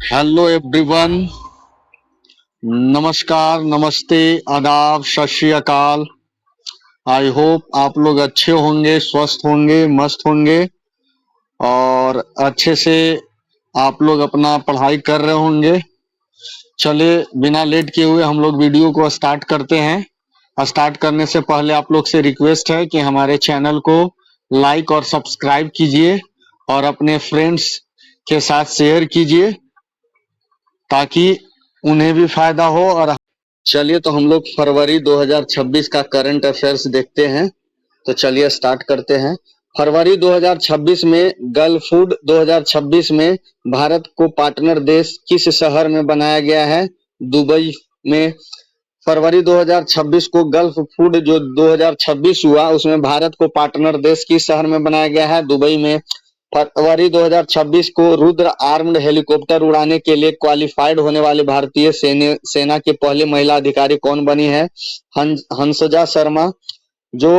Hello everyone. नमस्कार, नमस्ते, आदाब, सत श्री अकाल। आई होप आप लोग अच्छे होंगे, स्वस्थ होंगे, मस्त होंगे और अच्छे से आप लोग अपना पढ़ाई कर रहे होंगे। चलिए बिना लेट किए हुए हम लोग वीडियो को स्टार्ट करते हैं। स्टार्ट करने से पहले आप लोग से रिक्वेस्ट है कि हमारे चैनल को लाइक और सब्सक्राइब कीजिए और अपने फ्रेंड्स के साथ शेयर कीजिए ताकि उन्हें भी फायदा हो। और चलिए तो हम लोग फरवरी 2026 का करंट अफेयर्स देखते हैं। तो चलिए स्टार्ट करते हैं। फरवरी 2026 में गल्फ फूड 2026 में भारत को पार्टनर देश किस शहर में बनाया गया है? दुबई में। फरवरी 2026 को गल्फ फूड जो 2026 हुआ उसमें भारत को पार्टनर देश किस शहर में बनाया गया है? दुबई में। फरवरी 2026 को रुद्र आर्म्ड हेलीकॉप्टर उड़ाने के लिए क्वालिफाइड होने वाले भारतीय सेना की पहली महिला अधिकारी कौन बनी है? हंसजा शर्मा। जो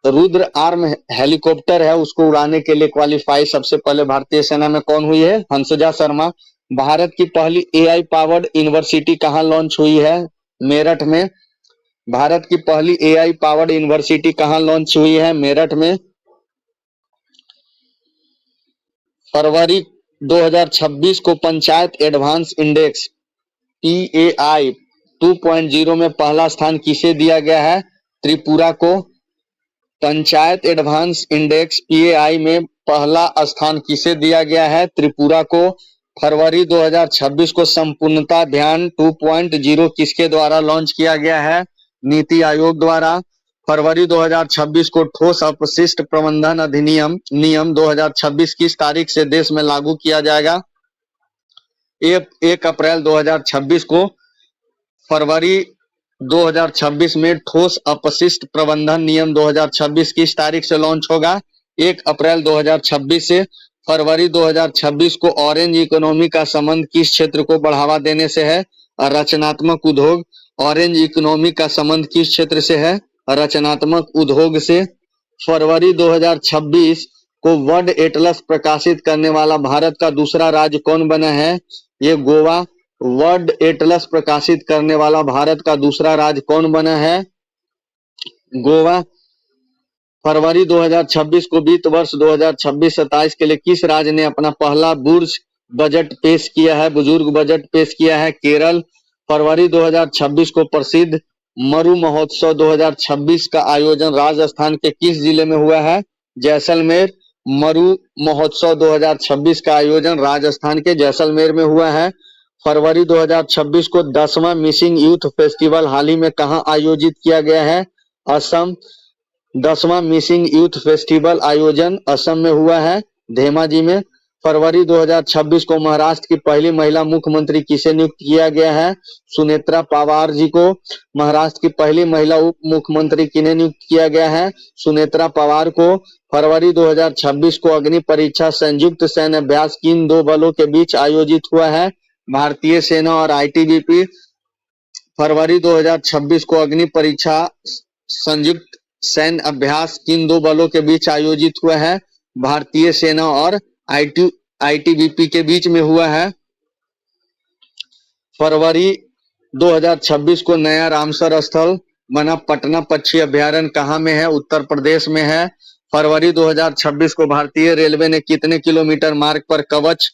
रुद्र आर्म हेलीकॉप्टर है उसको उड़ाने के लिए क्वालिफाई सबसे पहले भारतीय सेना में कौन हुई है? हंसजा शर्मा। भारत की पहली एआई पावर्ड यूनिवर्सिटी कहाँ लॉन्च हुई है? मेरठ में। भारत की पहली एआई पावर्ड यूनिवर्सिटी कहाँ लॉन्च हुई है? मेरठ में। फरवरी 2026 को पंचायत एडवांस इंडेक्स पीएआई 2.0 में पहला स्थान किसे दिया गया है? त्रिपुरा को। पंचायत एडवांस इंडेक्स पीएआई में पहला स्थान किसे दिया गया है? त्रिपुरा को। फरवरी 2026 को संपूर्णता ध्यान 2.0 किसके द्वारा लॉन्च किया गया है? नीति आयोग द्वारा। फरवरी 2026 को ठोस अपशिष्ट प्रबंधन अधिनियम नियम 2026 किस तारीख से देश में लागू किया जाएगा? 1 अप्रैल 2026 को फरवरी 2026 में ठोस अपशिष्ट प्रबंधन नियम 2026 किस तारीख से लॉन्च होगा? 1 अप्रैल 2026 से। फरवरी 2026 को ऑरेंज इकोनॉमी का संबंध किस क्षेत्र को बढ़ावा देने से है? रचनात्मक उद्योग। ऑरेंज इकोनॉमी का संबंध किस क्षेत्र से है? रचनात्मक उद्योग से। फरवरी 2026 को वर्ल्ड एटलस प्रकाशित करने वाला भारत का दूसरा राज्य कौन बना है? ये गोवा। वर्ल्ड एटलस प्रकाशित करने वाला भारत का दूसरा राज्य कौन बना है? गोवा। फरवरी 2026 को वित्त वर्ष 2026-27 के लिए किस राज्य ने अपना पहला बुर्ज बजट पेश किया है? बुजुर्ग बजट पेश किया है? केरल। फरवरी 2026 को प्रसिद्ध मरु महोत्सव 2026 का आयोजन राजस्थान के किस जिले में हुआ है? जैसलमेर। मरु महोत्सव 2026 का आयोजन राजस्थान के जैसलमेर में हुआ है। फरवरी 2026 को 10वां मिसिंग यूथ फेस्टिवल हाल ही में कहां आयोजित किया गया है? असम। 10वां मिसिंग यूथ फेस्टिवल आयोजन असम में हुआ है, धेमाजी में। फरवरी 2026 को महाराष्ट्र की पहली महिला मुख्यमंत्री किसे नियुक्त किया गया है? सुनेत्रा पवार जी को। महाराष्ट्र की पहली महिला उप मुख्यमंत्री किन्हें नियुक्त किया गया है? सुनेत्रा पवार को। फरवरी 2026 को अग्नि परीक्षा संयुक्त सैन्य अभ्यास किन दो बलों के बीच आयोजित हुआ है? भारतीय सेना और आईटीबीपी। फरवरी 2026 को अग्नि परीक्षा संयुक्त सैन्य अभ्यास किन दो बलों के बीच आयोजित हुआ है? भारतीय सेना और आईटीबीपी के बीच में हुआ है। फरवरी 2026 को नया रामसर स्थल बना पटना पक्षी अभ्यारण्य कहाँ में है? उत्तर प्रदेश में है। फरवरी 2026 को भारतीय रेलवे ने कितने किलोमीटर मार्ग पर कवच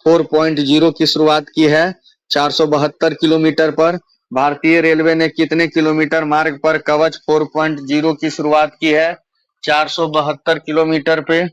4.0 की शुरुआत की है? 472 किलोमीटर पर। भारतीय रेलवे ने कितने किलोमीटर मार्ग पर कवच 4.0 की शुरुआत की है? 472 किलोमीटर पे।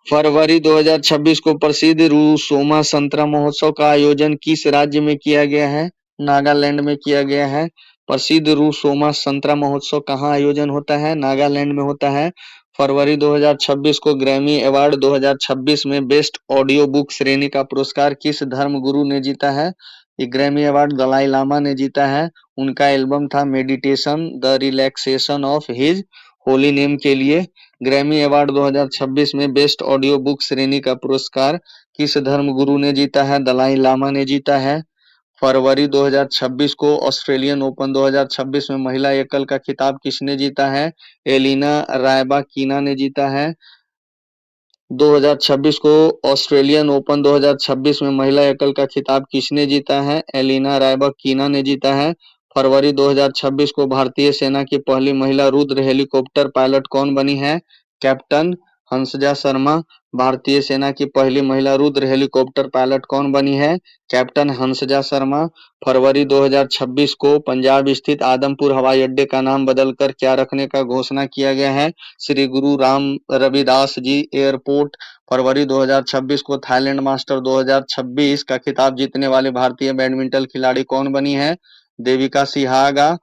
फरवरी 2026 को प्रसिद्ध रूसोमा संतरा महोत्सव का आयोजन किस राज्य में किया गया है? नागालैंड में किया गया है। प्रसिद्ध रूसोमा संतरा महोत्सव कहाँ आयोजन होता है? नागालैंड में होता है। फरवरी 2026 को ग्रैमी अवार्ड 2026 में बेस्ट ऑडियो बुक श्रेणी का पुरस्कार किस धर्म गुरु ने जीता है? ये ग्रैमी अवार्ड दलाई लामा ने जीता है। उनका एल्बम था meditation the relaxation of his holy name के लिए। ग्रैमी अवार्ड 2026 में बेस्ट ऑडियो बुक श्रेणी का पुरस्कार किस धर्म गुरु ने जीता है? दलाई लामा ने जीता है। फरवरी 2026 को ऑस्ट्रेलियन ओपन 2026 में महिला एकल का खिताब किसने जीता है? एलिना रायबाकिना ने जीता है। 2026 को ऑस्ट्रेलियन ओपन 2026 में महिला एकल का खिताब किसने जीता है? एलिना रायबकीना ने जीता है। फरवरी 2026 को भारतीय सेना की पहली महिला रुद्र हेलीकॉप्टर पायलट कौन बनी है? कैप्टन हंसजा शर्मा। भारतीय सेना की पहली महिला रुद्र हेलीकॉप्टर पायलट कौन बनी है? कैप्टन हंसजा शर्मा। फरवरी 2026 को पंजाब स्थित आदमपुर हवाई अड्डे का नाम बदलकर क्या रखने का घोषणा किया गया है? श्री गुरु राम रविदास जी एयरपोर्ट। फरवरी 2026 को थाईलैंड मास्टर 2026 का खिताब जीतने वाली भारतीय बैडमिंटन खिलाड़ी कौन बनी है? देविका सिहाग।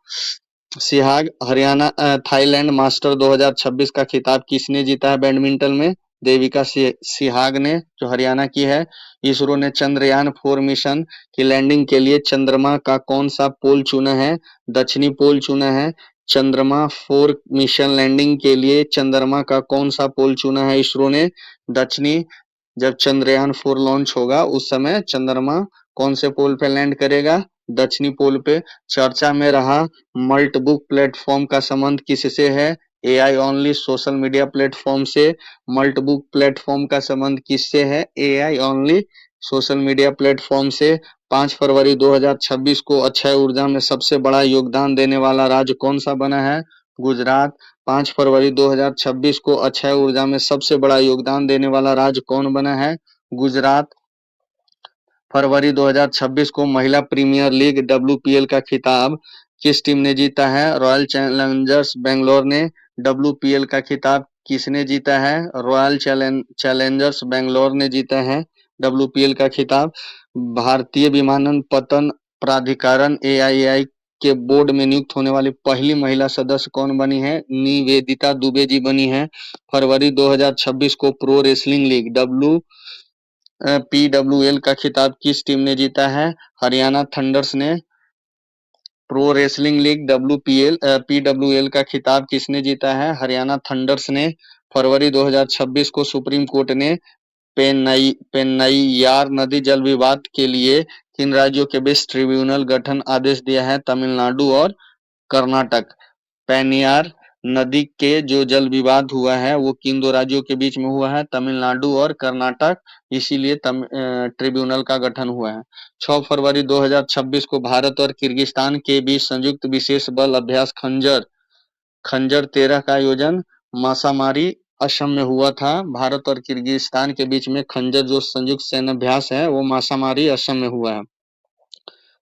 हरियाणा थाईलैंड मास्टर 2026 का खिताब किसने जीता है बैडमिंटन में? देविका सिहाग ने, जो हरियाणा की है। इसरो ने चंद्रयान 4 मिशन की लैंडिंग के लिए चंद्रमा का कौन सा पोल चुना है? दक्षिणी पोल चुना है। चंद्रमा 4 मिशन लैंडिंग के लिए चंद्रमा का कौन सा पोल चुना है इसरो ने? दक्षिणी। जब चंद्रयान 4 लॉन्च होगा उस समय चंद्रमा कौन से पोल पे लैंड करेगा? दक्षिणी पोल पे। चर्चा में रहा मल्टबुक प्लेटफॉर्म का संबंध किससे है? AI only social media platform से। मल्टबुक प्लेटफॉर्म का संबंध किससे है? AI only social media platform से। 5 फरवरी 2026 को अक्षय ऊर्जा में सबसे बड़ा योगदान देने वाला राज्य कौन सा बना है? गुजरात। 5 फरवरी 2026 को अक्षय ऊर्जा में सबसे बड़ा योगदान देने वाला राज्य कौन बना है? गुजरात। फरवरी 2026 को महिला प्रीमियर लीग WPL का खिताब किस टीम ने जीता है? रॉयल चैलेंजर्स बेंगलोर ने। WPL का खिताब किसने जीता है? रॉयल चैलेंजर्स बेंगलोर ने जीता है WPL का खिताब। भारतीय विमानपत्तन प्राधिकरण AIAI के बोर्ड में नियुक्त होने वाली पहली महिला सदस्य कौन बनी है? निवेदिता दुबे जी बनी है। फरवरी 2026 को प्रो रेसलिंग लीग PWL का खिताब किस टीम ने जीता है? हरियाणा थंडर्स ने। प्रो रेसलिंग लीग PWL का खिताब किसने जीता है? हरियाणा थंडर्स ने। फरवरी 2026 को सुप्रीम कोर्ट ने पेन्नैयार नदी जल विवाद के लिए किन राज्यों के बीच ट्रिब्यूनल गठन आदेश दिया है? तमिलनाडु और कर्नाटक। पेन्नैयार नदी के जो जल विवाद हुआ है वो किन दो राज्यों के बीच में हुआ है? तमिलनाडु और कर्नाटक। इसीलिए ट्रिब्यूनल का गठन हुआ है। 6 फरवरी 2026 को भारत और किर्गिस्तान के बीच संयुक्त विशेष बल अभ्यास खंजर 13 का आयोजन मासामारी असम में हुआ था। भारत और किर्गिस्तान के बीच में खंजर जो संयुक्त सैन्य अभ्यास है वो मासामारी असम में हुआ है।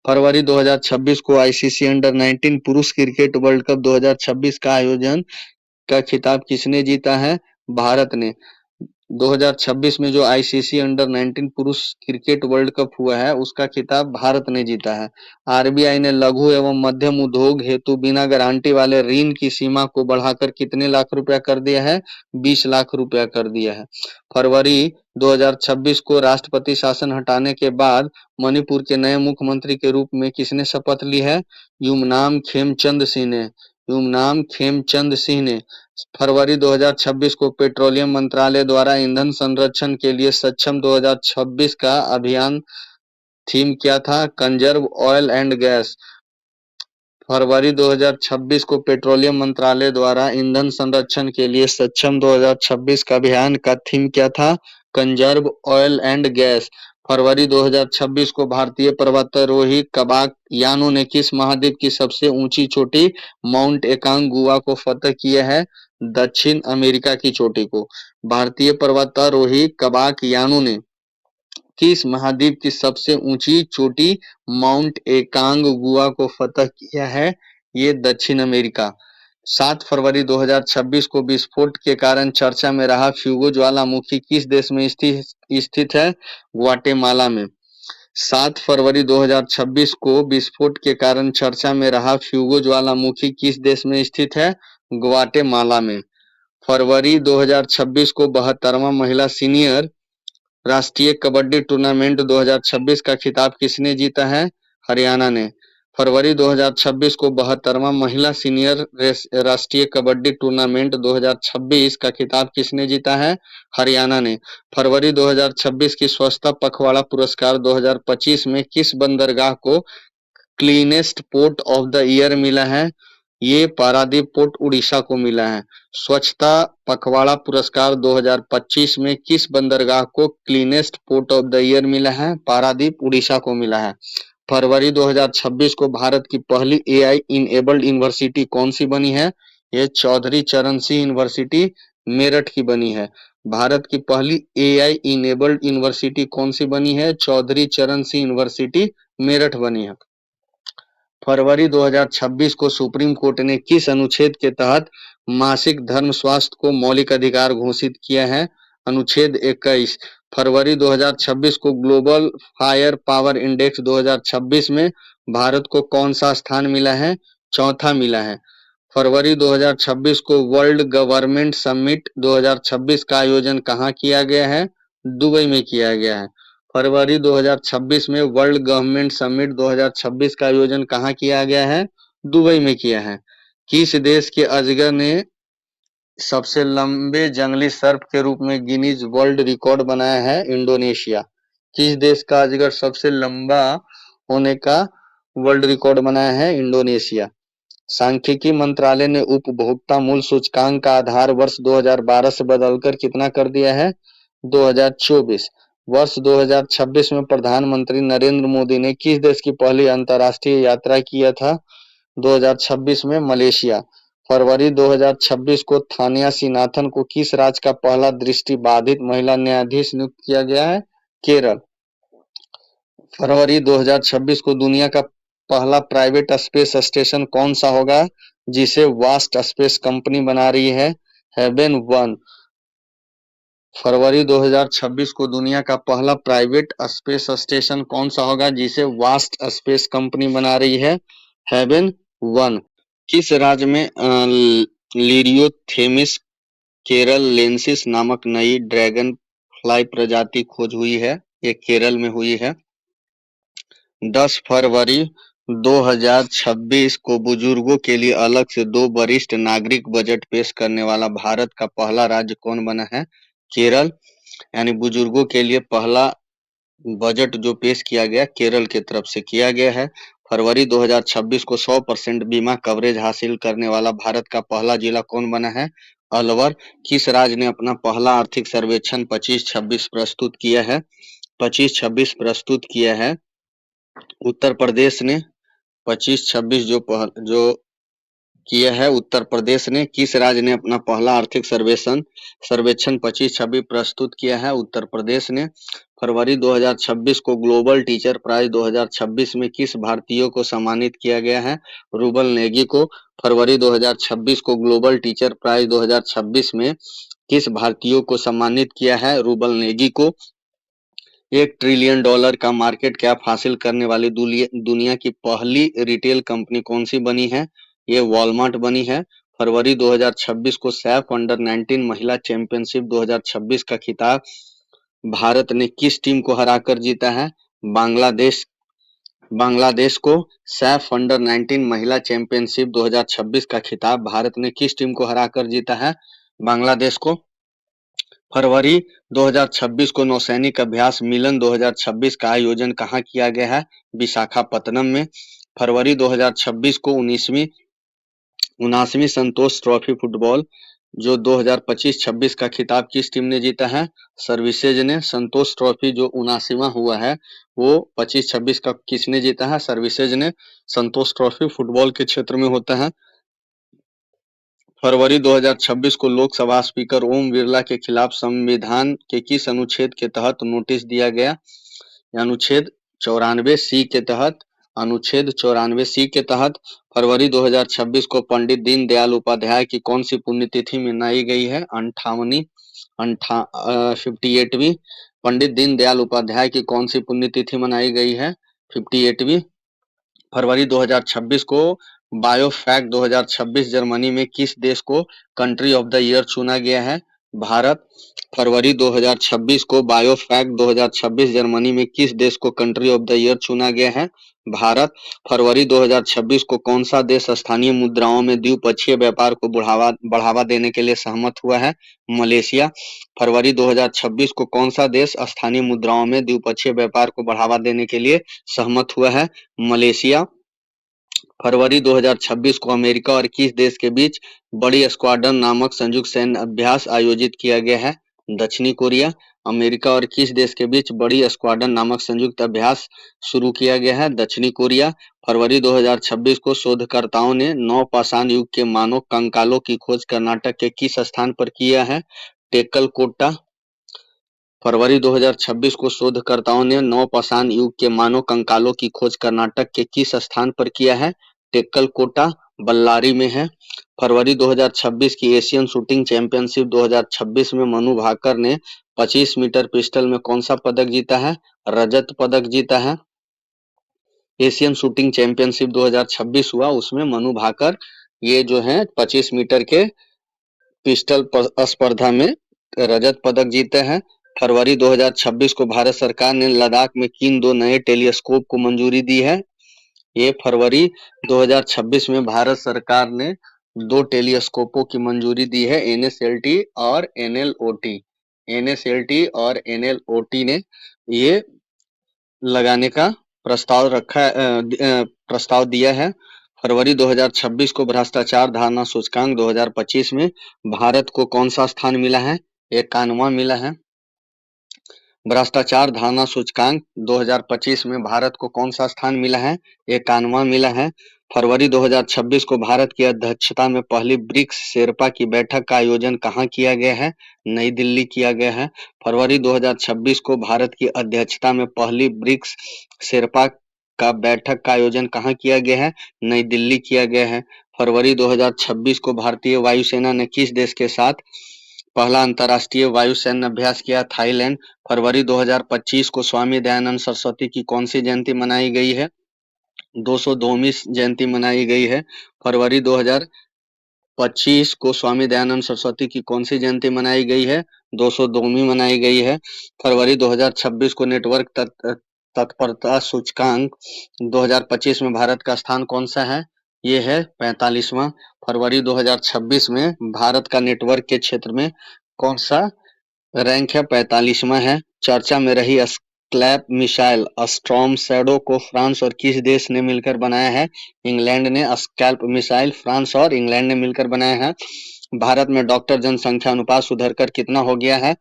फरवरी 2026 को ICC अंडर 19 पुरुष क्रिकेट वर्ल्ड कप 2026 का आयोजन का खिताब किसने जीता है? भारत ने। 2026 में जो ICC अंडर 19 पुरुष क्रिकेट वर्ल्ड कप हुआ है उसका खिताब भारत ने जीता है। RBI ने लघु एवं मध्यम उद्योग हेतु बिना गारंटी वाले ऋण की सीमा को बढ़ाकर कितने लाख रुपया कर दिया है? 20 लाख रुपया कर दिया है। फरवरी 2026 को राष्ट्रपति शासन हटाने के बाद मणिपुर के नए मुख्यमंत्री के रूप में किसने शपथ ली है? यूमनाम खेमचंद सिंह ने। फरवरी 2026 को पेट्रोलियम मंत्रालय द्वारा ईंधन संरक्षण के लिए सक्षम 2026 का अभियान थीम क्या था? Conserve oil and gas. फरवरी 2026 को पेट्रोलियम मंत्रालय द्वारा ईंधन संरक्षण के लिए सक्षम 2026 का अभियान का थीम क्या था? Conserve oil and gas. फरवरी 2026 को भारतीय पर्वतारोही कबाक यानो ने किस महाद्वीप की सबसे ऊंची चोटी माउंट एकांगुआ को फतह किया है? दक्षिण अमेरिका की चोटी को। भारतीय पर्वतारोही कबाक यानो ने किस महाद्वीप की सबसे ऊंची चोटी माउंट एकांगुआ को फतह किया है? ये दक्षिण अमेरिका। 7 फरवरी 2026 को विस्फोट के कारण चर्चा में रहा फ्यूगो ज्वालामुखी किस देश में स्थित है? ग्वाटेमाला में। 7 फरवरी 2026 को विस्फोट के कारण चर्चा में रहा फ्यूगो ज्वालामुखी किस देश में स्थित है? ग्वाटेमाला में। फरवरी 2026 को 72वां महिला सीनियर राष्ट्रीय कबड्डी टूर्नामेंट 2026 का खिताब किसने जीता है? हरियाणा ने। फरवरी 2026 को 72वां महिला सीनियर राष्ट्रीय कबड्डी टूर्नामेंट 2026 का खिताब किसने जीता है? हरियाणा ने। फरवरी 2026 की स्वच्छता पखवाड़ा पुरस्कार 2025 में किस बंदरगाह को cleanest port of the year मिला है? ये पारादीप पोर्ट उड़ीसा को मिला है। स्वच्छता पखवाड़ा पुरस्कार 2025 में किस बंदरगाह को cleanest port of the year मिला है? पारादीप उड़ीसा को मिला है। फरवरी 2026 को भारत की पहली एआई इनेबल्ड यूनिवर्सिटी कौन सी बनी है? ये चौधरी चरण सिंह यूनिवर्सिटी मेरठ की बनी है। भारत की पहली एआई इनेबल्ड यूनिवर्सिटी कौन सी बनी है? चौधरी चरण सिंह यूनिवर्सिटी मेरठ बनी है। फरवरी 2026 को सुप्रीम कोर्ट ने किस अनुच्छेद के तहत मासिक धर्म स्वास्थ्य को मौलिक अधिकार घोषित किया है? अनुच्छेद 21। फरवरी 2026 को ग्लोबल फायर पावर इंडेक्स 2026 में भारत को कौन सा स्थान मिला है? चौथा मिला है। फरवरी 2026 को वर्ल्ड गवर्नमेंट समिट 2026 का आयोजन कहाँ किया गया है? दुबई में किया गया है। फरवरी 2026 में वर्ल्ड गवर्नमेंट समिट 2026 का आयोजन कहाँ किया गया है? दुबई में किया है। किस देश के अजगर ने सबसे लंबे जंगली सर्प के रूप में गिनीज वर्ल्ड रिकॉर्ड बनाया है? इंडोनेशिया। किस देश का अजगर सबसे लंबा होने का वर्ल्ड रिकॉर्ड बनाया है? इंडोनेशिया। सांख्यिकी मंत्रालय ने उपभोक्ता मूल्य सूचकांक का आधार वर्ष 2012 से बदलकर कितना कर दिया है? 2024। वर्ष 2026 में प्रधानमंत्री नरेंद्र मोदी ने किस देश की पहली अंतर्राष्ट्रीय यात्रा किया था? 2026 में मलेशिया। फरवरी 2026 को थानिया सीनाथन को किस राज्य का पहला दृष्टिबाधित महिला न्यायाधीश नियुक्त किया गया है? केरल। फरवरी 2026 को दुनिया का पहला प्राइवेट स्पेस स्टेशन कौन सा होगा जिसे वास्ट स्पेस कंपनी बना रही है? हेवन 1। फरवरी 2026 को दुनिया का पहला प्राइवेट स्पेस स्टेशन कौन सा होगा जिसे वास्ट स्पेस कंपनी बना रही है? हेवन 1। किस राज्य में लिरियोथेमिस केरल लेंसिस नामक नई ड्रैगन फ्लाई प्रजाति खोज हुई है? ये केरल में हुई है। 10 फरवरी 2026 को बुजुर्गों के लिए अलग से 2 वरिष्ठ नागरिक बजट पेश करने वाला भारत का पहला राज्य कौन बना है? केरल। यानी बुजुर्गों के लिए पहला बजट जो पेश किया गया केरल की तरफ से किया गया है। फरवरी 2026 को 100% बीमा कवरेज हासिल करने वाला भारत का पहला जिला कौन बना है? अलवर। किस राज्य ने अपना पहला आर्थिक सर्वेक्षण 25-26 प्रस्तुत किया है? 25-26 प्रस्तुत किया है उत्तर प्रदेश ने। 25-26 जो किया है उत्तर प्रदेश ने। किस राज्य ने अपना पहला आर्थिक सर्वेक्षण 25-26 प्रस्तुत किया है? उत्तर प्रदेश ने। फरवरी 2026 को ग्लोबल टीचर प्राइज 2026 में किस भारतीय को सम्मानित किया गया है? रूबल नेगी को। फरवरी 2026 को ग्लोबल टीचर प्राइज 2026 में किस भारतीय को सम्मानित किया है? रूबल नेगी को। $1 ट्रिलियन का मार्केट कैप हासिल करने वाली दुनिया की पहली रिटेल कंपनी कौन सी बनी है? ये वॉलमार्ट बनी है। फरवरी 2026 को सैफ अंडर 19 महिला चैंपियनशिप 2026 का खिताब भारत ने किस टीम को हराकर जीता है? बांग्लादेश को। सैफ अंडर 19 महिला चैंपियनशिप 2026 का खिताब भारत ने किस टीम को हराकर जीता है? बांग्लादेश को। फरवरी 2026 को नौसैनिक अभ्यास मिलन 2026 का आयोजन कहाँ किया गया है? विशाखापत्तनम में। फरवरी 2026 को 79वीं संतोष ट्रॉफी फुटबॉल जो 2025-26 का खिताब किस टीम ने जीता है? सर्विसेज ने। संतोष ट्रॉफी जो 79वां हुआ है वो 25-26 का किसने जीता है? सर्विसेज ने। संतोष ट्रॉफी फुटबॉल के क्षेत्र में होता है। फरवरी 2026 को लोकसभा स्पीकर ओम बिरला के खिलाफ संविधान के किस अनुच्छेद के तहत नोटिस दिया गया? अनुच्छेद 94C के तहत। अनुच्छेद 94C के तहत। फरवरी 2026 को पंडित दीनदयाल उपाध्याय की कौन सी पुण्यतिथि मनाई गई है? 58वीं। पंडित दीनदयाल उपाध्याय की कौन सी पुण्यतिथि मनाई गई है? 58वीं। फरवरी 2026 को बायोफैक 2026 जर्मनी में किस देश को कंट्री ऑफ द ईयर चुना गया है? भारत। फरवरी 2026 को बायोफैक 2026 जर्मनी में किस देश को कंट्री ऑफ द ईयर चुना गया है? भारत। फरवरी 2026 को कौन सा देश स्थानीय मुद्राओं में द्विपक्षीय व्यापार को बढ़ावा देने के लिए सहमत हुआ है? मलेशिया। फरवरी 2026 को कौन सा देश स्थानीय मुद्राओं में द्विपक्षीय व्यापार को बढ़ावा देने के लिए सहमत हुआ है? मलेशिया। फरवरी 2026 को अमेरिका और किस देश के बीच बड़ी स्क्वाड्रन नामक संयुक्त सैन्य अभ्यास आयोजित किया गया है? दक्षिणी कोरिया। अमेरिका और किस देश के बीच बड़ी स्क्वाड्रन नामक संयुक्त अभ्यास शुरू किया गया है? दक्षिणी कोरिया। फरवरी 2026 को शोधकर्ताओं ने नवपाषाण युग के मानव कंकालों की खोज कर्नाटक के किस स्थान पर किया है? टेक्कलकोटा। फरवरी 2026 को शोधकर्ताओं ने नवपाषाण युग के मानव कंकालों की खोज कर्नाटक के किस स्थान पर किया है? टेक्कलकोटा, बल्लारी में है। फरवरी 2026 की एशियन शूटिंग चैंपियनशिप 2026 में मनु भाकर ने 25 मीटर पिस्टल में कौन सा पदक जीता है? रजत पदक जीता है। एशियन शूटिंग चैंपियनशिप 2026 हुआ, उसमें मनु भाकर ये जो है 25 मीटर के पिस्टल स्पर्धा में रजत पदक जीते हैं। फरवरी 2026 को भारत सरकार ने लद्दाख में किन दो नए टेलीस्कोप को मंजूरी दी है? ये फरवरी 2026 में भारत सरकार ने दो टेलीस्कोपों की मंजूरी दी है, एनएसएलटी और एनएलओटी। एनएसएलटी और एनएलओटी ने ये लगाने का प्रस्ताव दिया है। फरवरी 2026 को भ्रष्टाचार धारणा सूचकांक 2025 में भारत को कौन सा स्थान मिला है? 91वां मिला है। भ्रष्टाचार धारणा सूचकांक 2025 में भारत को कौन सा स्थान मिला है? 91वां मिला है। फरवरी 2026 को भारत की अध्यक्षता में पहली ब्रिक्स शेर्पा की बैठक का आयोजन कहाँ किया गया है? नई दिल्ली किया गया है। फरवरी 2026 को भारत की अध्यक्षता में पहली ब्रिक्स शेर्पा का बैठक का आयोजन कहाँ किया गया है? नई दिल्ली किया गया है। फरवरी 2026 को भारतीय वायुसेना ने किस देश के साथ पहला अंतर्राष्ट्रीय वायु सैन्य अभ्यास किया? थाईलैंड। फरवरी 2025 को स्वामी दयानंद सरस्वती की कौन सी जयंती मनाई गई है? 202वीं जयंती मनाई गई है। फरवरी 2025 को स्वामी दयानंद सरस्वती की कौन सी जयंती मनाई गई है? 202वीं मनाई गई है। फरवरी 2026 को नेटवर्क तत्परता सूचकांक 2025 में भारत का स्थान कौन सा है? ये है 45वां। फरवरी 2026 में भारत का नेटवर्क के क्षेत्र में कौन सा रैंक है? 45वां है। चर्चा में रही स्कैल्प मिसाइल स्टॉर्म शैडो को फ्रांस और किस देश ने मिलकर बनाया है? इंग्लैंड ने। स्कैल्प मिसाइल फ्रांस और इंग्लैंड ने मिलकर बनाया है। भारत में डॉक्टर जनसंख्या अनुपात सुधरकर कितना हो गया है?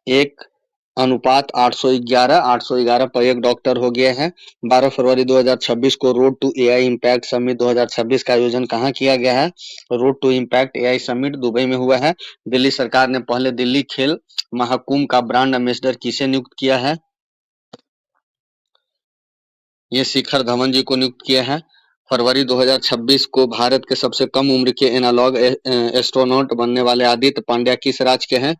1:811 पर एक डॉक्टर हो गया है। 12 फरवरी 2026 को road to AI impact summit 2026 का आयोजन कहाँ किया गया है? Road to impact AI summit Dubai में हुआ है। दिल्ली सरकार ने पहले दिल्ली खेल महाकुंभ का ब्रांड एम्बेसडर किसे नियुक्त किया है? ये शिखर धवन जी को नियुक्त किया है। फरवरी 2026 को भारत के सबसे कम उम्र के एनालॉग एस्ट्रोनॉट बनने वाले आदित्य पांड्या किस राज्य के हैं?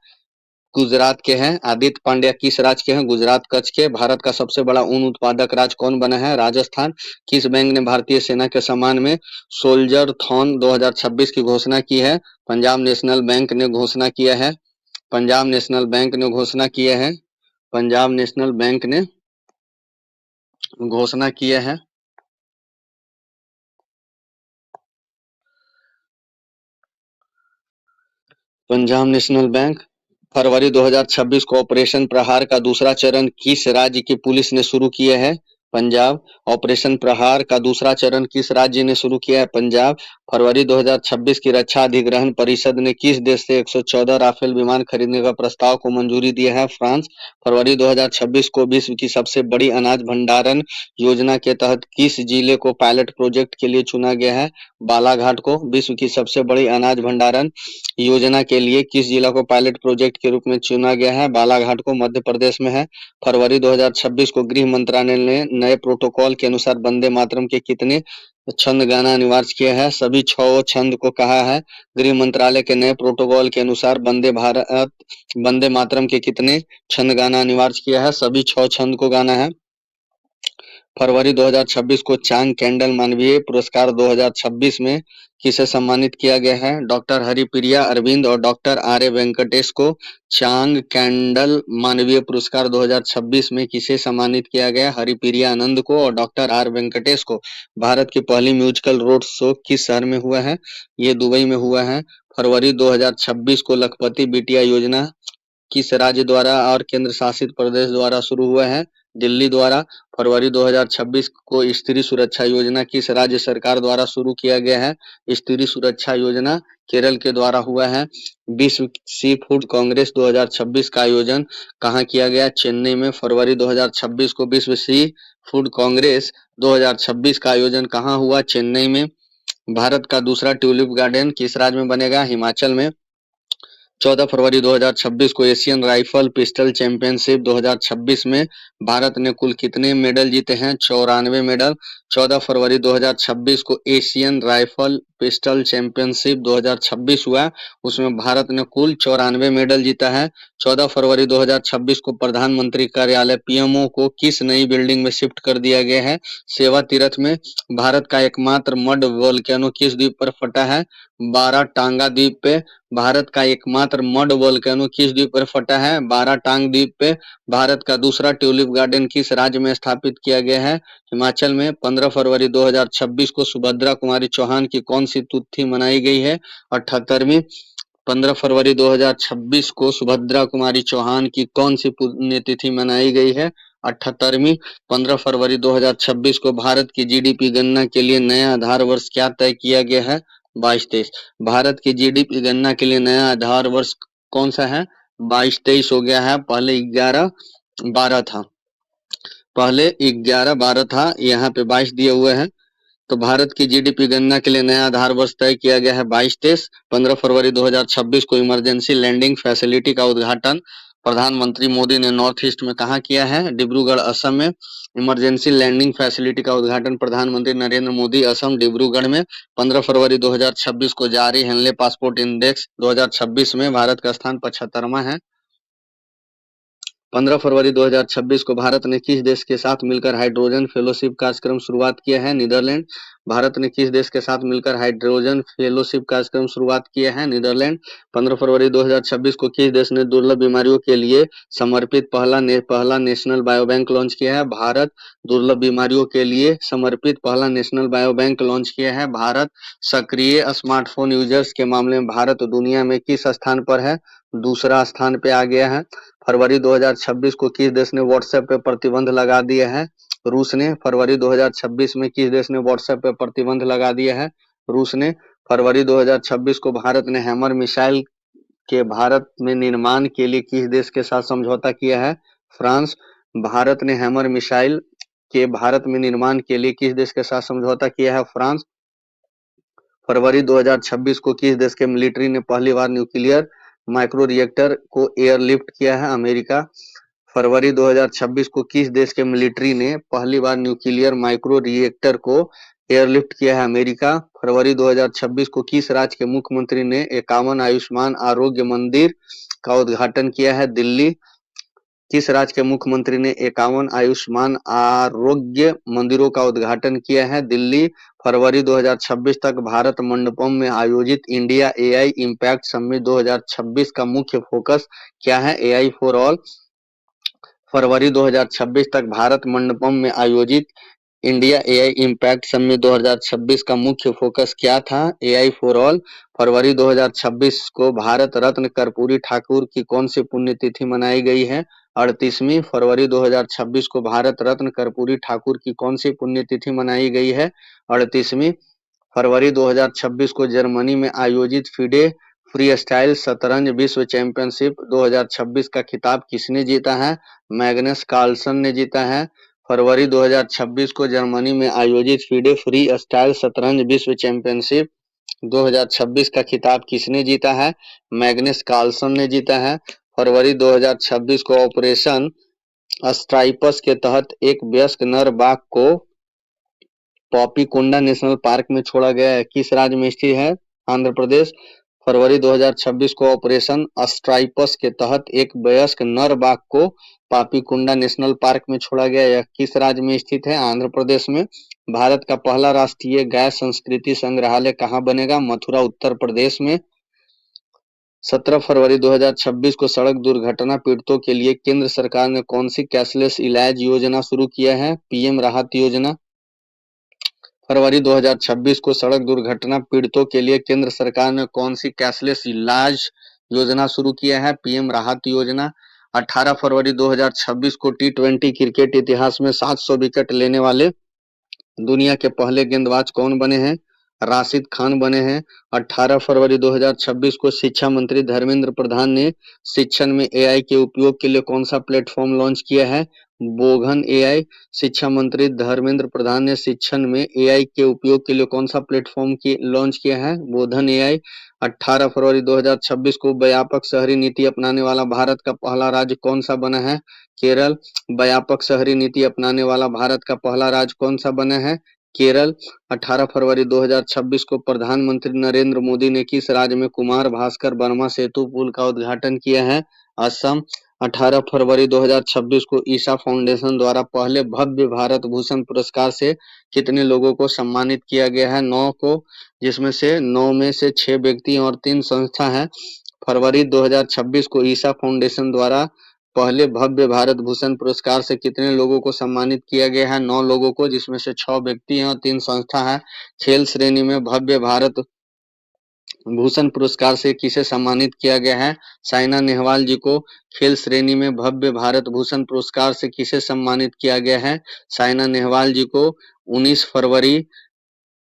गुजरात के हैं। आदित्य पांड्या किस राज्य के हैं? गुजरात, कच्छ के। भारत का सबसे बड़ा ऊन उत्पादक राज्य कौन बना है? राजस्थान। किस बैंक ने भारतीय सेना के सम्मान में सोल्जर थॉन 2026 की घोषणा की है? पंजाब नेशनल बैंक ने घोषणा किया है। पंजाब नेशनल बैंक ने घोषणा किया है। पंजाब नेशनल बैंक ने घोषणा किया है। Punjab national bank. फरवरी 2026 को ऑपरेशन प्रहार का दूसरा चरण किस राज्य की पुलिस ने शुरू किया है? पंजाब। ऑपरेशन प्रहार का दूसरा चरण किस राज्य ने शुरू किया है? पंजाब। फरवरी 2026 की रक्षा अधिग्रहण परिषद ने किस देश से 114 राफेल विमान खरीदने का प्रस्ताव को मंजूरी दिया है? फ्रांस। फरवरी 2026 को विश्व की सबसे बड़ी अनाज भंडारण योजना के तहत किस जिले को पायलट प्रोजेक्ट के लिए चुना गया है? बालाघाट को। विश्व की सबसे बड़ी अनाज भंडारण योजना के लिए किस जिला को पायलट प्रोजेक्ट के रूप में चुना गया है? बालाघाट को, मध्य प्रदेश में है। फरवरी 2026 को गृह मंत्रालय ने नए प्रोटोकॉल के अनुसार वंदे मातरम के कितने छंद गाना अनिवार्य किया है? सभी 6 छंद को कहा है। गृह मंत्रालय के नए प्रोटोकॉल के अनुसार वंदे मातरम के कितने छंद गाना अनिवार्य किया है? सभी 6 छंद को गाना है। फरवरी 2026 को चांग कैंडल मानवीय पुरस्कार 2026 में किसे सम्मानित किया गया है? डॉक्टर हरिप्रिया अरविंद और डॉक्टर आर ए वेंकटेश को चांग कैंडल मानवीय पुरस्कार 2026 में किसे सम्मानित किया गया? हरिप्रिया आनंद को और डॉक्टर आर वेंकटेश को। भारत की पहली म्यूजिकल रोड शो किस शहर में हुआ है? ये दुबई में हुआ है। फरवरी 2026 को लखपति बिटिया योजना किस राज्य द्वारा और केंद्र शासित प्रदेश द्वारा शुरू हुआ है? दिल्ली द्वारा। फरवरी 2026 को स्त्री सुरक्षा योजना किस राज्य सरकार द्वारा शुरू किया गया है? स्त्री सुरक्षा योजना केरल के द्वारा हुआ है। विश्व सी फूड कांग्रेस 2026 का आयोजन कहाँ किया गया? चेन्नई में। फरवरी 2026 को विश्व सी फूड कांग्रेस 2026 का आयोजन कहाँ हुआ? चेन्नई में। भारत का दूसरा ट्यूलिप गार्डन किस राज्य में बनेगा? हिमाचल में। 14 फरवरी 2026 को एशियन राइफल पिस्टल चैंपियनशिप 2026 में भारत ने कुल कितने मेडल जीते हैं? 94 मेडल। 14 फरवरी 2026 को एशियन राइफल पिस्टल चैंपियनशिप 2026 हुआ, उसमें भारत ने कुल 94 मेडल जीता है। 14 फरवरी 2026 को प्रधानमंत्री कार्यालय पीएमओ को किस नई बिल्डिंग में शिफ्ट कर दिया गया है? सेवा तीरथ में। भारत का एकमात्र मड वोल्केनो किस द्वीप पर फटा है? बाराटांगा द्वीप पे। भारत का एकमात्र मड वोल्केनो किस द्वीप पर फटा है? बाराटांग द्वीप पे। भारत का दूसरा ट्यूलिप गार्डन किस राज्य में स्थापित किया गया है? हिमाचल में। 15 फरवरी 2026 को सुभद्रा कुमारी चौहान की कौन सी तिथि मनाई गई है? 78वीं। 15 फरवरी 2026 को सुभद्रा कुमारी चौहान की कौन सी पुण्यतिथि मनाई गई है? 78वीं। 15 फरवरी 2026 को भारत की जीडीपी गणना के लिए नया आधार वर्ष क्या तय किया गया है? 22-23। भारत की जीडीपी गणना के लिए नया आधार वर्ष कौन सा है? 22-23 हो गया है। पहले 11-12 था। पहले 11-12 था, यहाँ पे 22 दिए हुए हैं। तो भारत की जीडीपी गणना के लिए नया आधार वर्ष तय किया गया है 22-23। 15 फरवरी 2026 को इमरजेंसी लैंडिंग फैसिलिटी का उद्घाटन प्रधानमंत्री मोदी ने नॉर्थ ईस्ट में कहाँ किया है? डिब्रूगढ़ असम में। इमरजेंसी लैंडिंग फैसिलिटी का उद्घाटन प्रधानमंत्री नरेंद्र मोदी असम डिब्रूगढ़ में। 15 फरवरी 2026 को जारी हेनले पासपोर्ट इंडेक्स 2026 में भारत का स्थान 75वां है। 15 फरवरी 2026 को भारत ने किस देश के साथ मिलकर हाइड्रोजन फेलोशिप कार्यक्रम शुरुआत किया है? नीदरलैंड। भारत ने किस देश के साथ मिलकर हाइड्रोजन फेलोशिप कार्यक्रम शुरुआत किया है? नीदरलैंड। 15 फरवरी 2026 को किस देश ने दुर्लभ बीमारियों के लिए समर्पित पहला नेशनल बायोबैंक लॉन्च किया है? भारत। दुर्लभ बीमारियों के लिए समर्पित पहला नेशनल बायोबैंक लॉन्च किया है भारत। सक्रिय स्मार्टफोन यूजर्स के मामले में भारत दुनिया में किस स्थान पर है? दूसरा स्थान पे आ गया है। फरवरी 2026 को किस देश ने व्हाट्सएप पे प्रतिबंध लगा दिया है? रूस ने। फरवरी 2026 में किस देश ने व्हाट्सएप पे प्रतिबंध लगा दिया है? रूस ने। फरवरी 2026 को भारत ने हैमर मिसाइल के भारत में निर्माण के लिए किस देश के साथ समझौता किया है? फ्रांस। भारत ने हैमर मिसाइल के भारत में निर्माण के लिए किस देश के साथ समझौता किया है? फ्रांस। फरवरी 2026 को किस देश के मिलिट्री ने पहली बार न्यूक्लियर माइक्रो रिएक्टर को एयरलिफ्ट किया है? अमेरिका। फरवरी 2026 को किस देश के मिलिट्री ने पहली बार न्यूक्लियर माइक्रो रिएक्टर को एयरलिफ्ट किया है? अमेरिका। फरवरी 2026 को किस राज्य के मुख्यमंत्री ने 51 आयुष्मान आरोग्य मंदिर का उद्घाटन किया है? दिल्ली। किस राज्य के मुख्यमंत्री ने 51 आयुष्मान आरोग्य मंदिरों का उद्घाटन किया है? दिल्ली। फरवरी 2026 तक भारत मंडपम में आयोजित इंडिया एआई इम्पैक्ट समिट 2026 का मुख्य फोकस क्या है? AI for all. फरवरी 2026 तक भारत मंडपम में आयोजित इंडिया एआई इम्पैक्ट समिट 2026 का मुख्य फोकस क्या था? AI for all. फरवरी 2026 को भारत रत्न कर्पूरी ठाकुर की कौन सी पुण्यतिथि मनाई गई है? 38वीं। फरवरी 2026 को भारत रत्न कर्पूरी ठाकुर की कौन सी पुण्यतिथि मनाई गई है? 38वीं। फरवरी 2026 को जर्मनी में आयोजित फिडे फ्री स्टाइल शतरंज विश्व चैंपियनशिप 2026 का खिताब किसने जीता है? मैग्नस कार्लसन ने जीता है। फरवरी 2026 को जर्मनी में आयोजित फिडे फ्री स्टाइल शतरंज विश्व चैंपियनशिप 2026 का खिताब किसने जीता है? मैग्नस कार्लसन ने जीता है। फरवरी 2026 को ऑपरेशन स्ट्राइपस के तहत एक वयस्क नर बाघ को पापीकोंडा नेशनल पार्क में छोड़ा गया है। किस राज्य में स्थित है? आंध्र प्रदेश। फरवरी 2026 को ऑपरेशन स्ट्राइपस के तहत एक वयस्क नर बाघ को पापीकोंडा नेशनल पार्क में छोड़ा गया। यह किस राज्य में स्थित है? आंध्र प्रदेश में। भारत का पहला राष्ट्रीय गैर संस्कृति संग्रहालय कहाँ बनेगा? मथुरा, उत्तर प्रदेश में। 17 फरवरी 2026 को सड़क दुर्घटना पीड़ितों के लिए केंद्र सरकार ने कौन सी कैशलेस इलाज योजना शुरू किया है? पीएम राहत योजना। फरवरी 2026 को सड़क दुर्घटना पीड़ितों के लिए केंद्र सरकार ने कौन सी कैशलेस इलाज योजना शुरू किया है? पीएम राहत योजना। 18 फरवरी 2026 को टी20 क्रिकेट इतिहास में 700 विकेट लेने वाले दुनिया के पहले गेंदबाज कौन बने हैं? राशिद खान बने हैं। 18 फरवरी 2026 को शिक्षा मंत्री धर्मेंद्र प्रधान ने शिक्षण में एआई के उपयोग के लिए कौन सा प्लेटफॉर्म लॉन्च किया है? बोधन एआई। शिक्षा मंत्री धर्मेंद्र प्रधान ने शिक्षण में एआई के उपयोग के लिए कौन सा प्लेटफॉर्म की लॉन्च किया है? बोधन एआई। 18 फरवरी 2026 को व्यापक शहरी नीति अपनाने वाला भारत का पहला राज्य कौन सा बना है? केरल। व्यापक शहरी नीति अपनाने वाला भारत का पहला राज्य कौन सा बना है? केरल। 18 फरवरी 2026 को प्रधानमंत्री नरेंद्र मोदी ने किस राज्य में कुमार भास्कर वर्मा सेतु पुल का उद्घाटन किया है? असम। 18 फरवरी 2026 को ईशा फाउंडेशन द्वारा पहले भव्य भारत भूषण पुरस्कार से कितने लोगों को सम्मानित किया गया है? 9 को, जिसमें से 9 में से 6 व्यक्ति और 3 संस्था हैं। फरवरी 2026 को ईशा फाउंडेशन द्वारा पहले भव्य भारत भूषण पुरस्कार से कितने लोगों को सम्मानित किया गया है? 9 लोगों को, जिसमें से 6 व्यक्ति हैं और 3 संस्था है। खेल श्रेणी में भव्य भारत भूषण पुरस्कार से किसे सम्मानित किया गया है? साइना नेहवाल जी को। खेल श्रेणी में भव्य भारत भूषण पुरस्कार से किसे सम्मानित किया गया है? साइना नेहवाल जी को। 19 फरवरी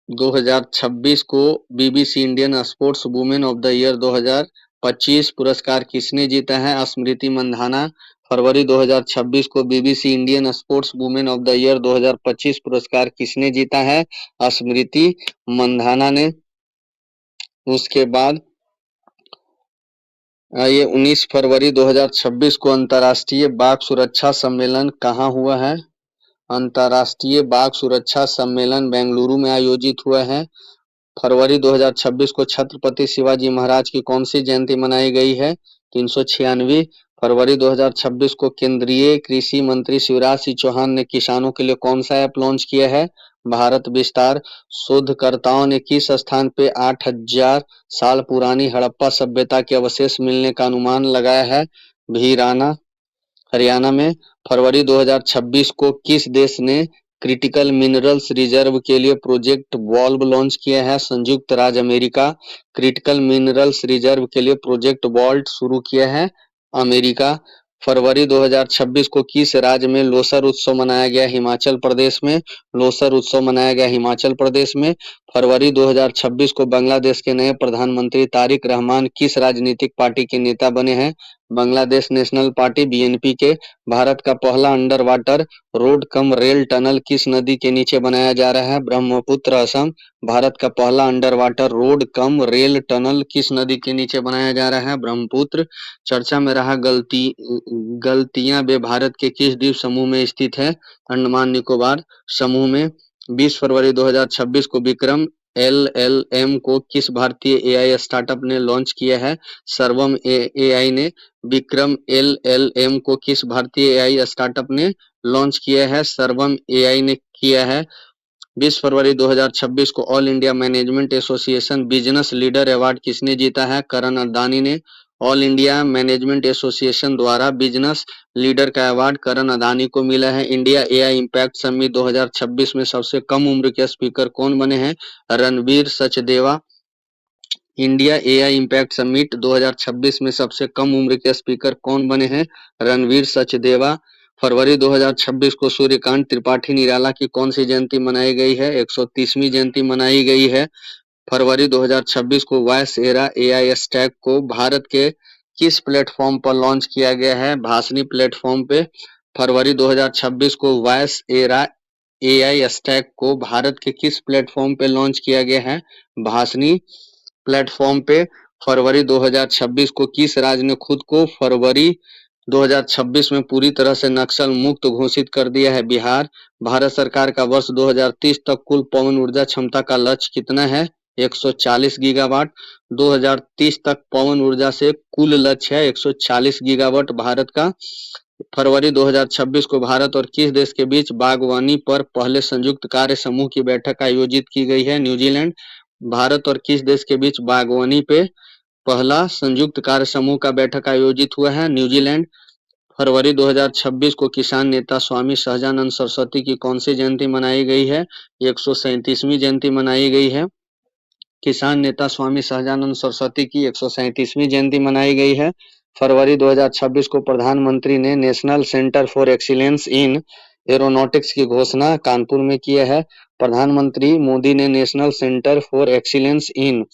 2026 को BBC Indian sports women of the year 2025 पुरस्कार किसने जीता है? स्मृति मंधाना। फरवरी 2026 को BBC Indian sports women of the year 2025 पुरस्कार किसने जीता है? स्मृति मंधाना ने। उसके बाद ये 19 फरवरी 2026 को अंतर्राष्ट्रीय बाघ सुरक्षा सम्मेलन कहाँ हुआ है? अंतर्राष्ट्रीय बाघ सुरक्षा सम्मेलन बेंगलुरु में आयोजित हुआ है। फरवरी 2026 को छत्रपति शिवाजी महाराज की कौन सी जयंती मनाई गई है? 396। फरवरी 2026 को केंद्रीय कृषि मंत्री शिवराज सिंह चौहान ने किसानों के लिए कौन सा ऐप लॉन्च किया है? भारत विस्तार। शोधकर्ताओं ने किस स्थान पे 8000 साल पुरानी हड़प्पा सभ्यता के अवशेष मिलने का अनुमान लगाया है? भीराना, हरियाणा में। फरवरी 2026 को किस देश ने क्रिटिकल मिनरल्स रिजर्व के लिए प्रोजेक्ट वॉल्व लॉन्च किया है? संयुक्त राज्य अमेरिका। क्रिटिकल मिनरल्स रिजर्व के लिए प्रोजेक्ट वॉल्ट शुरू किया है अमेरिका। फरवरी 2026 को किस राज्य में लोसर उत्सव मनाया गया? हिमाचल प्रदेश में। लोसर उत्सव मनाया गया हिमाचल प्रदेश में। फरवरी 2026 को बांग्लादेश के नए प्रधानमंत्री तारिक रहमान किस राजनीतिक पार्टी के नेता बने हैं? बांग्लादेश नेशनल पार्टी बीएनपी के। भारत का पहला under water road cum rail tunnel किस नदी के नीचे बनाया जा रहा है? ब्रह्मपुत्र, असम। भारत का पहला under water road cum rail tunnel किस नदी के नीचे बनाया जा रहा है? ब्रह्मपुत्र। चर्चा में रहा गलतियां बे भारत के किस द्वीप समूह में स्थित है? अंडमान निकोबार समूह में। 20 फरवरी 2026 को विक्रम एलएलएम को किस भारतीय एआई स्टार्टअप ने लॉन्च किया है? सर्वम एआई ने। विक्रम एलएलएम को किस भारतीय एआई स्टार्टअप ने लॉन्च किया है? सर्वम एआई ने किया है। 20 फरवरी 2026 को all India management association business leader award किसने जीता है? करण अदानी ने। ऑल इंडिया मैनेजमेंट एसोसिएशन द्वारा बिजनेस लीडर का अवार्ड करण अदानी को मिला है। इंडिया एआई इम्पैक्ट समिट 2026 में सबसे कम उम्र के स्पीकर कौन बने हैं? Ranveer Sachdeva. India AI impact summit 2026 में सबसे कम उम्र के स्पीकर कौन बने हैं? रणवीर सचदेवा। फरवरी 2026 को सूर्यकांत त्रिपाठी निराला की कौन सी जयंती मनाई गई है? 130वीं जयंती मनाई गई है। फरवरी 2026 को वॉइस एरा एआई स्टैक को भारत के किस प्लेटफॉर्म पर लॉन्च किया गया है? भाषणी प्लेटफॉर्म पे। फरवरी 2026 को वॉइस एरा एआई स्टैक को भारत के किस प्लेटफॉर्म पे लॉन्च किया गया है? भाषणी प्लेटफॉर्म पे। फरवरी 2026 को किस राज्य ने खुद को फरवरी 2026 में पूरी तरह से नक्सल मुक्त घोषित कर दिया है? बिहार। भारत सरकार का वर्ष 2030 तक कुल पवन ऊर्जा क्षमता का लक्ष्य कितना है? 140 गीगावाट। 2030 तक पवन ऊर्जा से कुल लक्ष्य है 140 गीगावाट भारत का। फरवरी 2026 को भारत और किस देश के बीच बागवानी पर पहले संयुक्त कार्य समूह की बैठक आयोजित की गई है? न्यूजीलैंड। भारत और किस देश के बीच बागवानी पे पहला संयुक्त कार्य समूह का बैठक आयोजित हुआ है? न्यूजीलैंड। फरवरी 2026 को किसान नेता स्वामी सहजानंद सरस्वती की कौन सी जयंती मनाई गई है? 137वीं जयंती मनाई गई है। किसान नेता स्वामी सहजानंद सरस्वती की 137वीं जयंती मनाई गई है। फरवरी 2026 को प्रधानमंत्री ने national centre for excellence in aeronautics की घोषणा कानपुर में की है। प्रधानमंत्री मोदी ने national centre for excellence in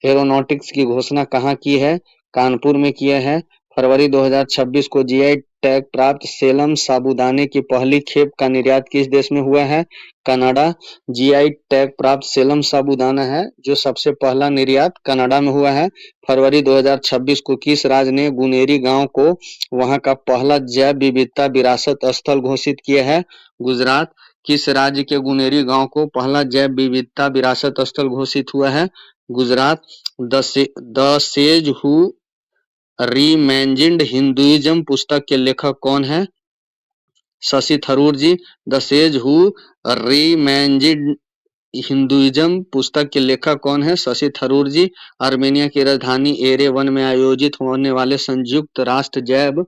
aeronautics की घोषणा कहाँ की है? कानपुर में किया है। फरवरी 2026 को जीआई टैग प्राप्त सेलम साबूदाने की पहली खेप का निर्यात किस देश में हुआ है? कनाडा। जीआई टैग प्राप्त सेलम साबूदाना है जो सबसे पहला निर्यात कनाडा में हुआ है। फरवरी 2026 को किस राज्य ने गुनेरी गांव को वहां का पहला जैव विविधता विरासत स्थल घोषित किया है? गुजरात। किस राज्य के गुनेरी गांव को पहला जैव विविधता विरासत स्थल घोषित हुआ है? Gujarat. The sage who reimagined Hinduism पुस्तक के लेखक कौन है? Shashi Tharoor ji. The sage who reimagined Hinduism पुस्तक के लेखक कौन है? शशि थरूर जी। आर्मेनिया की राजधानी एरेवन में आयोजित होने वाले संयुक्त राष्ट्र जैव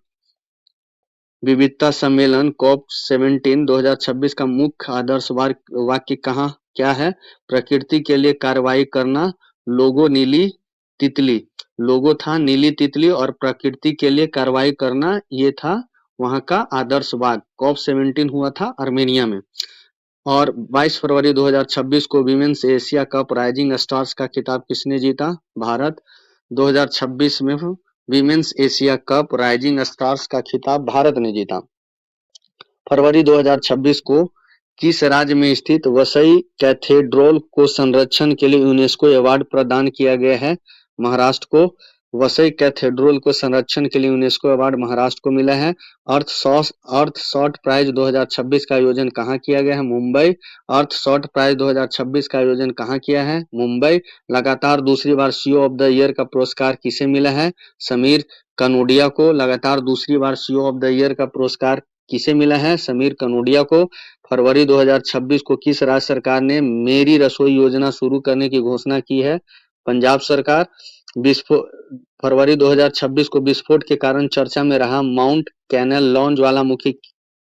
विविधता सम्मेलन COP17 2026 का मुख्य आदर्श वाक्य क्या है? प्रकृति के लिए कार्रवाई करना। लोगो नीली तितली। लोगो था नीली तितली और प्रकृति के लिए कार्रवाई करना ये था वहां का आदर्श वाक्य। COP17 हुआ था आर्मेनिया में। और 22 फरवरी 2026 को women's Asia cup rising stars का खिताब किसने जीता? भारत। 2026 में women's Asia cup rising stars का खिताब भारत ने जीता। फरवरी 2026 को किस राज्य में स्थित वसई कैथेड्रल को संरक्षण के लिए यूनेस्को अवार्ड प्रदान किया गया है? महाराष्ट्र को। वसई कैथेड्रल को संरक्षण के लिए यूनेस्को अवार्ड महाराष्ट्र को मिला है। अर्थ शॉर्ट प्राइज 2026 का आयोजन कहाँ किया गया है? मुंबई। अर्थ शॉर्ट प्राइज 2026 का आयोजन कहाँ किया है? मुंबई। लगातार दूसरी बार सीईओ ऑफ द ईयर का पुरस्कार किसे मिला है? समीर कनोडिया को। लगातार दूसरी बार सीईओ ऑफ द ईयर का पुरस्कार किसे मिला है? समीर कनोडिया को। फरवरी 2026 को किस राज्य सरकार ने मेरी रसोई योजना शुरू करने की घोषणा की है? पंजाब सरकार। फरवरी 2026 को विस्फोट के कारण चर्चा में रहा माउंट कैनेलॉन ज्वालामुखी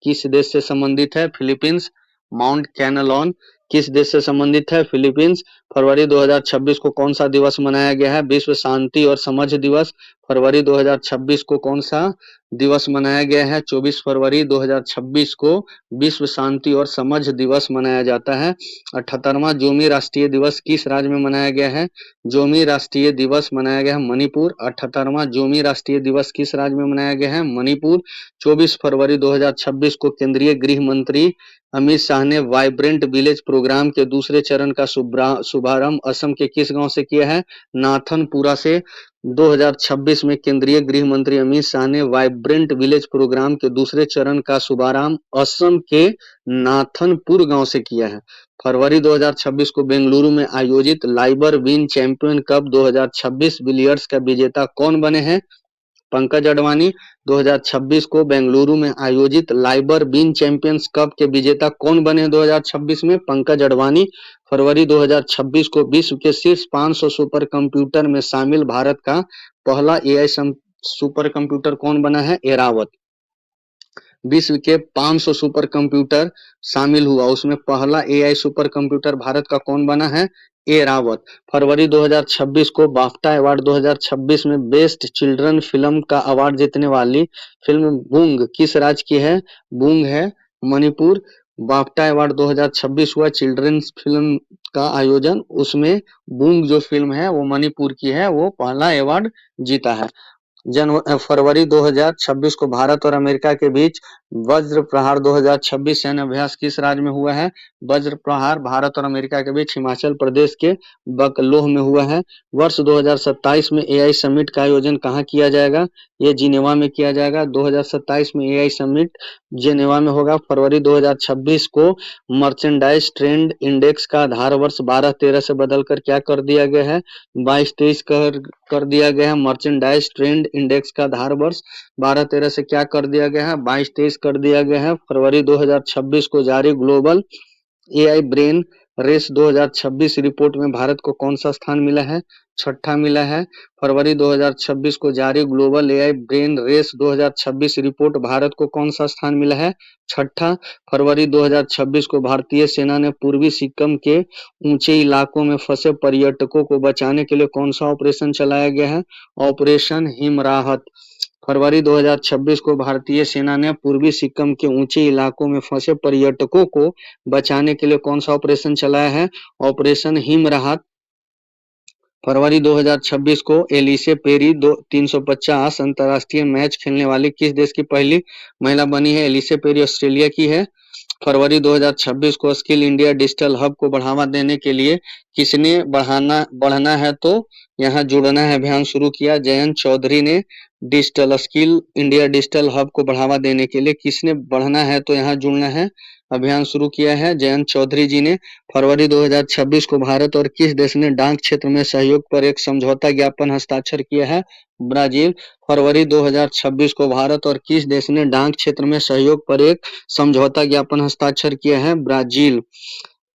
किस देश से संबंधित है? फिलीपींस। माउंट कैनेलॉन किस देश से संबंधित है? फिलीपींस। फरवरी 2026 को कौन सा दिवस मनाया गया है? विश्व शांति और समझ दिवस। फरवरी 2026 को कौन सा दिवस मनाया गया है? 24 फरवरी 2026 को विश्व शांति और समझ दिवस मनाया जाता है। 78वां जोमी राष्ट्रीय दिवस किस राज्य में मनाया गया है? जोमी राष्ट्रीय दिवस मनाया गया है मणिपुर। 78वां जोमी राष्ट्रीय दिवस किस राज्य में मनाया गया है? मणिपुर। 24 फरवरी 2026 को केंद्रीय गृह मंत्री अमित शाह ने वाइब्रेंट विलेज प्रोग्राम के दूसरे चरण का शुभारंभ असम के किस गांव से किया है? नाथनपुरा से। 2026 में केंद्रीय गृह मंत्री अमित शाह ने वाइब्रेंट विलेज प्रोग्राम के दूसरे चरण का शुभारंभ असम के नाथनपुर गांव से किया है। फरवरी 2026 को बेंगलुरु में आयोजित Liber win champion cup 2026 billiards का विजेता कौन बने हैं? पंकज अडवाणी। 2026 को बेंगलुरु में आयोजित लाइबर बीन चैंपियंस कप के विजेता कौन बने 2026 में? पंकज अडवाणी। फरवरी 2026 को विश्व के शीर्ष 500 सुपर कंप्यूटर में शामिल भारत का पहला एआई सुपर कंप्यूटर कौन बना है? एरावत। विश्व के 500 सुपर कंप्यूटर शामिल हुआ उसमें पहला एआई सुपर कंप्यूटर भारत का कौन बना है? एरावत। फरवरी 2026 को बाफ्टा अवार्ड 2026 में बेस्ट चिल्ड्रन फिल्म का अवार्ड जीतने वाली फिल्म बूंग किस राज्य की है? बूंग है मणिपुर। बाफ्टा अवार्ड 2026 हुआ चिल्ड्रंस फिल्म का आयोजन उसमें बूंग जो फिल्म है वो मणिपुर की है, वो पहला अवार्ड जीता है। फरवरी 2026 को भारत और अमेरिका के बीच वज्र प्रहार 2026 सैन्य अभ्यास किस राज्य में हुआ है? वज्र प्रहार भारत और अमेरिका के बीच हिमाचल प्रदेश के बकलोह में हुआ है। वर्ष 2027 में एआई समिट का आयोजन कहाँ किया जाएगा? ये जिनेवा में किया जाएगा। 2027 में एआई समिट जिनेवा में होगा। फरवरी 2026 को मर्चेंडाइज ट्रेंड इंडेक्स का आधार वर्ष 12-13 से बदलकर क्या कर दिया गया है? 22-23 कर दिया गया है। मर्चेंडाइज ट्रेंड इंडेक्स का आधार वर्ष 12-13 से क्या कर दिया गया है? 22-23 कर दिया गया है। फरवरी 2026 को जारी global AI brain race 2026 report में भारत को कौन सा स्थान मिला है? छठा मिला है। फरवरी 2026 को जारी global AI brain race 2026 report Bharat को कौन सा स्थान मिला है? छठा। फरवरी 2026 को भारतीय सेना ने पूर्वी सिक्किम के ऊंचे इलाकों में फंसे पर्यटकों को बचाने के लिए कौन सा ऑपरेशन चलाया गया है? ऑपरेशन हिमराहत। फरवरी 2026 को भारतीय सेना ने पूर्वी सिक्किम के ऊंचे इलाकों में फंसे पर्यटकों को बचाने के लिए कौन सा ऑपरेशन चलाया है? ऑपरेशन हिम राहत। फरवरी 2026 को एलिसे पेरी 350 अंतर्राष्ट्रीय मैच खेलने वाली किस देश की पहली महिला बनी है? एलिसे पेरी ऑस्ट्रेलिया की है। फरवरी 2026 को स्किल इंडिया डिजिटल हब को बढ़ावा देने के लिए किसने बढ़ना है तो यहाँ जुड़ना है अभियान शुरू किया? जयंत चौधरी ने। Digital skill India digital hub को बढ़ावा देने के लिए किसने बढ़ना है तो यहाँ जुड़ना है अभियान शुरू किया है? जयंत चौधरी जी ने। फरवरी 2026 को भारत और किस देश ने डाक क्षेत्र में सहयोग पर एक समझौता ज्ञापन हस्ताक्षर किया है? ब्राजील। फरवरी 2026 को भारत और किस देश ने डाक क्षेत्र में सहयोग पर एक समझौता ज्ञापन हस्ताक्षर किया है? ब्राजील।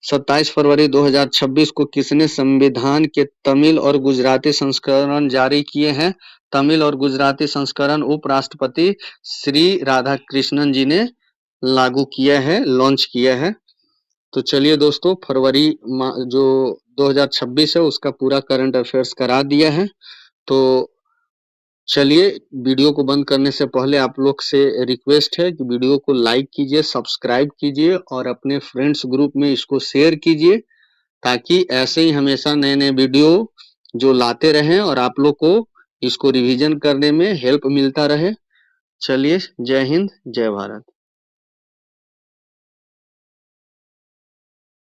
27 फरवरी 2026 को किसने संविधान के तमिल और गुजराती संस्करण जारी किए हैं? तमिल और गुजराती संस्करण उपराष्ट्रपति श्री राधाकृष्णन जी ने लागू किया है, लॉन्च किया है। तो चलिए दोस्तों, फरवरी जो 2026 है उसका पूरा करंट अफेयर्स करा दिया है। तो चलिए, वीडियो को बंद करने से पहले आप लोग से रिक्वेस्ट है कि वीडियो को लाइक कीजिए, सब्सक्राइब कीजिए और अपने फ्रेंड्स ग्रुप में इसको शेयर कीजिए, ताकि ऐसे ही हमेशा नए नए वीडियो जो लाते रहें और आप लोग को इसको रिवीजन करने में हेल्प मिलता रहे। चलिए, जय हिंद, जय भारत।